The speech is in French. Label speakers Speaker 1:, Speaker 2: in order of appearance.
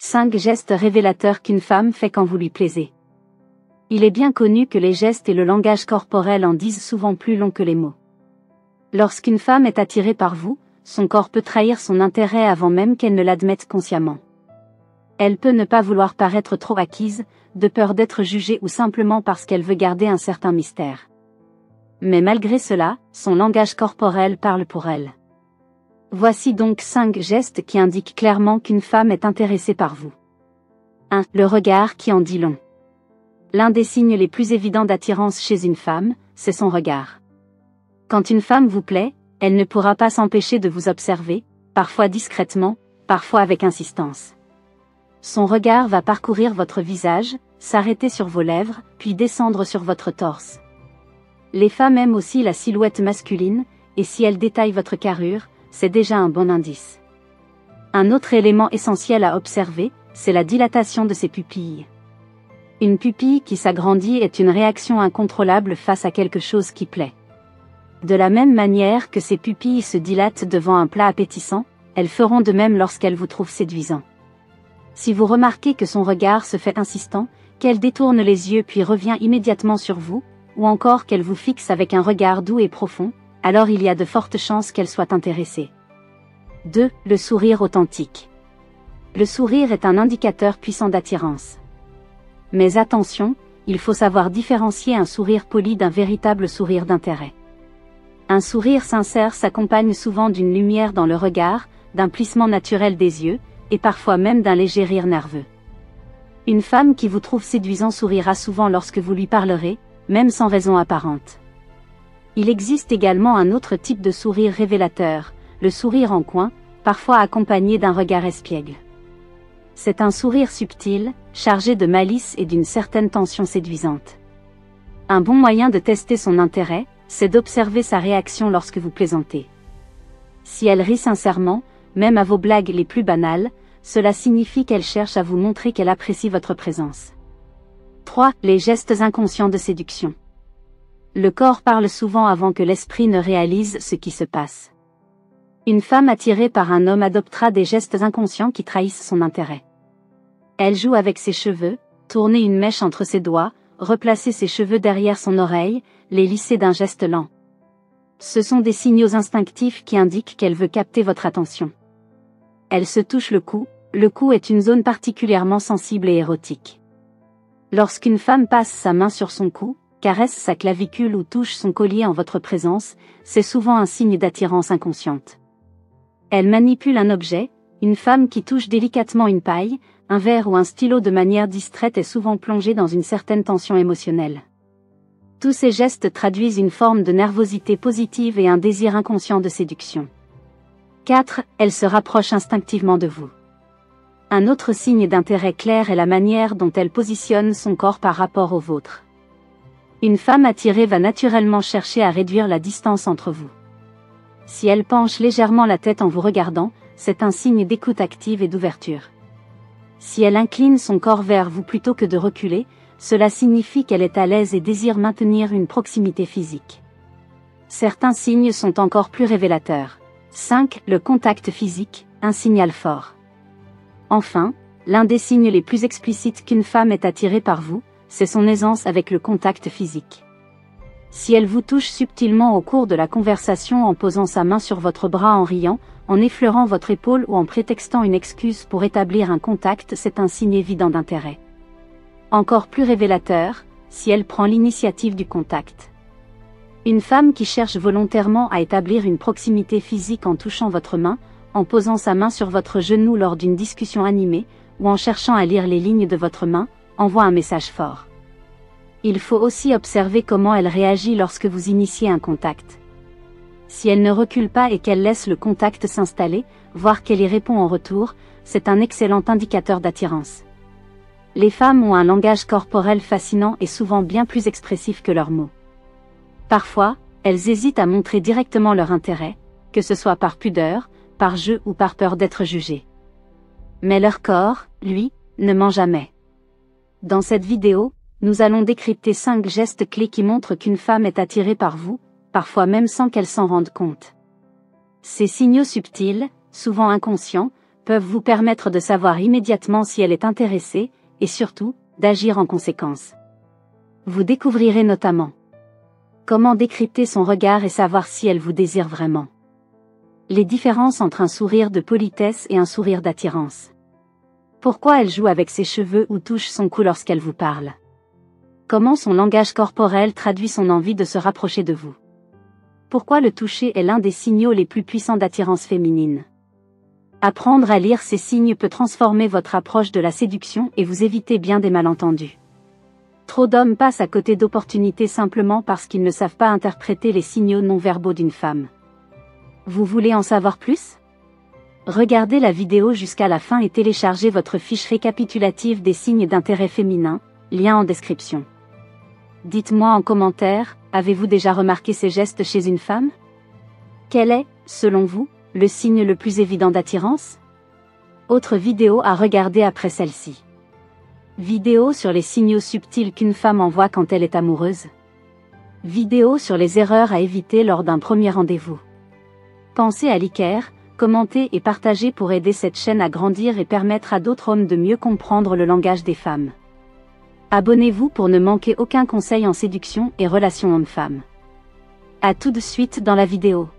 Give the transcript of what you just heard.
Speaker 1: 5 gestes révélateurs qu'une femme fait quand vous lui plaisez. Il est bien connu que les gestes et le langage corporel en disent souvent plus long que les mots. Lorsqu'une femme est attirée par vous, son corps peut trahir son intérêt avant même qu'elle ne l'admette consciemment. Elle peut ne pas vouloir paraître trop acquise, de peur d'être jugée ou simplement parce qu'elle veut garder un certain mystère. Mais malgré cela, son langage corporel parle pour elle. Voici donc 5 gestes qui indiquent clairement qu'une femme est intéressée par vous. 1. Le regard qui en dit long. L'un des signes les plus évidents d'attirance chez une femme, c'est son regard. Quand une femme vous plaît, elle ne pourra pas s'empêcher de vous observer, parfois discrètement, parfois avec insistance. Son regard va parcourir votre visage, s'arrêter sur vos lèvres, puis descendre sur votre torse. Les femmes aiment aussi la silhouette masculine, et si elles détaillent votre carrure, c'est déjà un bon indice. Un autre élément essentiel à observer, c'est la dilatation de ses pupilles. Une pupille qui s'agrandit est une réaction incontrôlable face à quelque chose qui plaît. De la même manière que ses pupilles se dilatent devant un plat appétissant, elles feront de même lorsqu'elle vous trouve séduisant. Si vous remarquez que son regard se fait insistant, qu'elle détourne les yeux puis revient immédiatement sur vous, ou encore qu'elle vous fixe avec un regard doux et profond, alors il y a de fortes chances qu'elle soit intéressée. 2. Le sourire authentique. Le sourire est un indicateur puissant d'attirance. Mais attention, il faut savoir différencier un sourire poli d'un véritable sourire d'intérêt. Un sourire sincère s'accompagne souvent d'une lumière dans le regard, d'un plissement naturel des yeux, et parfois même d'un léger rire nerveux. Une femme qui vous trouve séduisant sourira souvent lorsque vous lui parlerez, même sans raison apparente. Il existe également un autre type de sourire révélateur, le sourire en coin, parfois accompagné d'un regard espiègle. C'est un sourire subtil, chargé de malice et d'une certaine tension séduisante. Un bon moyen de tester son intérêt, c'est d'observer sa réaction lorsque vous plaisantez. Si elle rit sincèrement, même à vos blagues les plus banales, cela signifie qu'elle cherche à vous montrer qu'elle apprécie votre présence. 3. Les gestes inconscients de séduction. Le corps parle souvent avant que l'esprit ne réalise ce qui se passe. Une femme attirée par un homme adoptera des gestes inconscients qui trahissent son intérêt. Elle joue avec ses cheveux, tourner une mèche entre ses doigts, replacer ses cheveux derrière son oreille, les lisser d'un geste lent. Ce sont des signaux instinctifs qui indiquent qu'elle veut capter votre attention. Elle se touche le cou est une zone particulièrement sensible et érotique. Lorsqu'une femme passe sa main sur son cou, caresse sa clavicule ou touche son collier en votre présence, c'est souvent un signe d'attirance inconsciente. Elle manipule un objet, une femme qui touche délicatement une paille, un verre ou un stylo de manière distraite est souvent plongée dans une certaine tension émotionnelle. Tous ces gestes traduisent une forme de nervosité positive et un désir inconscient de séduction. 4. Elle se rapproche instinctivement de vous. Un autre signe d'intérêt clair est la manière dont elle positionne son corps par rapport au vôtre. Une femme attirée va naturellement chercher à réduire la distance entre vous. Si elle penche légèrement la tête en vous regardant, c'est un signe d'écoute active et d'ouverture. Si elle incline son corps vers vous plutôt que de reculer, cela signifie qu'elle est à l'aise et désire maintenir une proximité physique. Certains signes sont encore plus révélateurs. 5. Le contact physique, un signal fort. Enfin, l'un des signes les plus explicites qu'une femme est attirée par vous, c'est son aisance avec le contact physique. Si elle vous touche subtilement au cours de la conversation en posant sa main sur votre bras en riant, en effleurant votre épaule ou en prétextant une excuse pour établir un contact, c'est un signe évident d'intérêt. Encore plus révélateur, si elle prend l'initiative du contact. Une femme qui cherche volontairement à établir une proximité physique en touchant votre main, en posant sa main sur votre genou lors d'une discussion animée, ou en cherchant à lire les lignes de votre main, envoie un message fort. Il faut aussi observer comment elle réagit lorsque vous initiez un contact. Si elle ne recule pas et qu'elle laisse le contact s'installer, voire qu'elle y répond en retour, c'est un excellent indicateur d'attirance. Les femmes ont un langage corporel fascinant et souvent bien plus expressif que leurs mots. Parfois, elles hésitent à montrer directement leur intérêt, que ce soit par pudeur, par jeu ou par peur d'être jugées. Mais leur corps, lui, ne ment jamais. Dans cette vidéo, nous allons décrypter 5 gestes clés qui montrent qu'une femme est attirée par vous, parfois même sans qu'elle s'en rende compte. Ces signaux subtils, souvent inconscients, peuvent vous permettre de savoir immédiatement si elle est intéressée, et surtout, d'agir en conséquence. Vous découvrirez notamment comment décrypter son regard et savoir si elle vous désire vraiment. Les différences entre un sourire de politesse et un sourire d'attirance. Pourquoi elle joue avec ses cheveux ou touche son cou lorsqu'elle vous parle. Comment son langage corporel traduit son envie de se rapprocher de vous. Pourquoi le toucher est l'un des signaux les plus puissants d'attirance féminine. Apprendre à lire ces signes peut transformer votre approche de la séduction et vous éviter bien des malentendus. Trop d'hommes passent à côté d'opportunités simplement parce qu'ils ne savent pas interpréter les signaux non-verbaux d'une femme. Vous voulez en savoir plus? Regardez la vidéo jusqu'à la fin et téléchargez votre fiche récapitulative des signes d'intérêt féminin, lien en description. Dites-moi en commentaire, avez-vous déjà remarqué ces gestes chez une femme? Quel est, selon vous, le signe le plus évident d'attirance? Autre vidéo à regarder après celle-ci. Vidéo sur les signaux subtils qu'une femme envoie quand elle est amoureuse. Vidéo sur les erreurs à éviter lors d'un premier rendez-vous. Pensez à liker, commenter et partager pour aider cette chaîne à grandir et permettre à d'autres hommes de mieux comprendre le langage des femmes. Abonnez-vous pour ne manquer aucun conseil en séduction et relations hommes-femmes. À tout de suite dans la vidéo.